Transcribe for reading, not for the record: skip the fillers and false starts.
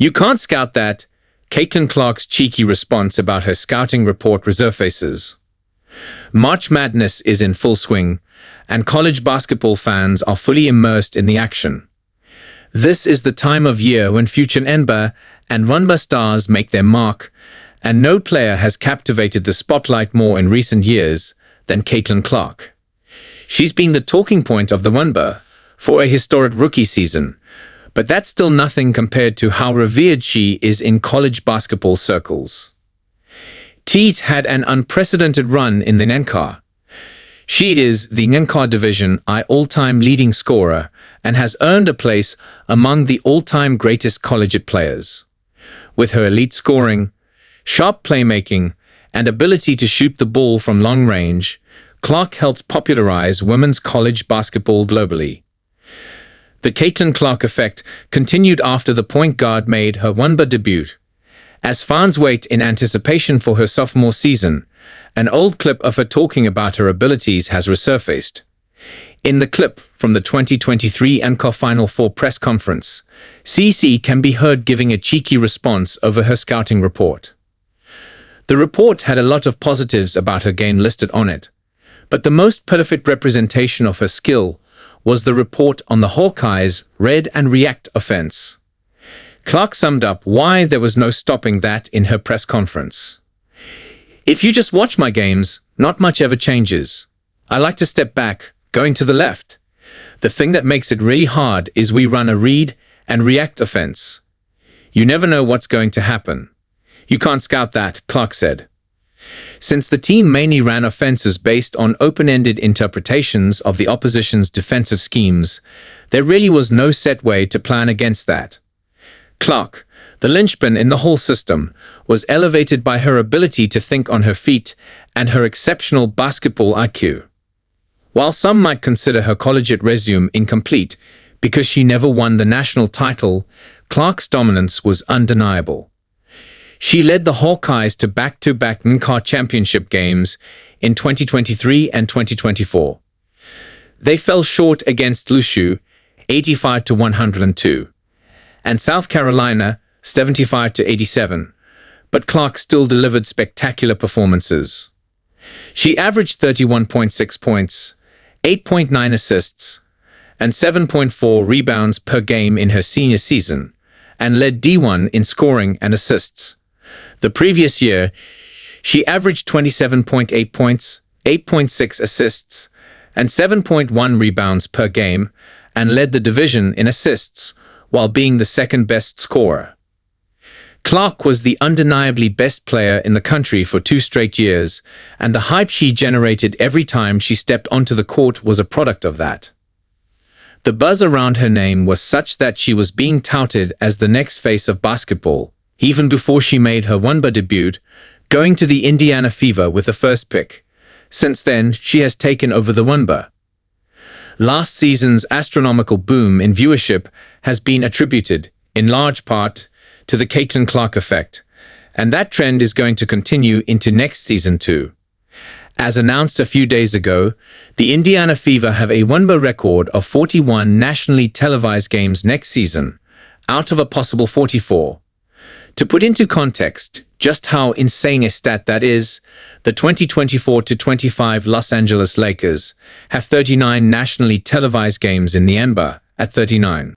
You can't scout that. Caitlin Clark's cheeky response about her scouting report Resurfaces. March Madness is in full swing, and college basketball fans are fully immersed in the action. This is the time of year when future NBA and WNBA stars make their mark, and no player has captivated the spotlight more in recent years than Caitlin Clark. She's been the talking point of the WNBA for a historic rookie season, but that's still nothing compared to how revered she is in college basketball circles. Teet had an unprecedented run in the NCAA. She is the NCAA Division I all-time leading scorer and has earned a place among the all-time greatest collegiate players. With her elite scoring, sharp playmaking, and ability to shoot the ball from long range, Clark helped popularize women's college basketball globally. The Caitlin Clark effect continued after the point guard made her WNBA debut. As fans wait in anticipation for her sophomore season, an old clip of her talking about her abilities has resurfaced. In the clip from the 2023 NCAA Final Four press conference, CC can be heard giving a cheeky response over her scouting report. The report had a lot of positives about her game listed on it, but the most perfect representation of her skill was the report on the Hawekeyes' read and react offense. Clark summed up why there was no stopping that in her press conference. If you just watch my games, not much ever changes. I like to step back, going to the left. The thing that makes it really hard is we run a read and react offense. You never know what's going to happen. You can't scout that, Clark said. Since the team mainly ran offenses based on open-ended interpretations of the opposition's defensive schemes, there really was no set way to plan against that. Clark, the linchpin in the whole system, was elevated by her ability to think on her feet and her exceptional basketball IQ. While some might consider her collegiate resume incomplete because she never won the national title, Clark's dominance was undeniable. She led the Hawkeyes to back-to-back NCAA championship games in 2023 and 2024. They fell short against LSU, 85-102. and South Carolina, 75-87, but Clark still delivered spectacular performances. She averaged 31.6 points, 8.9 assists, and 7.4 rebounds per game in her senior season, and led D1 in scoring and assists. The previous year, she averaged 27.8 points, 8.6 assists, and 7.1 rebounds per game, and led the division in assists, while being the second-best scorer. Clark was the undeniably best player in the country for 2 straight years, and the hype she generated every time she stepped onto the court was a product of that. The buzz around her name was such that she was being touted as the next face of basketball, even before she made her WNBA debut, going to the Indiana Fever with the first pick. Since then, she has taken over the WNBA. Last season's astronomical boom in viewership has been attributed, in large part, to the Caitlin Clark effect, and that trend is going to continue into next season too. As announced a few days ago, the Indiana Fever have a WNBA record of 41 nationally televised games next season, out of a possible 44. To put into context just how insane a stat that is, the 2024-25 Los Angeles Lakers have 39 nationally televised games in the NBA at 39.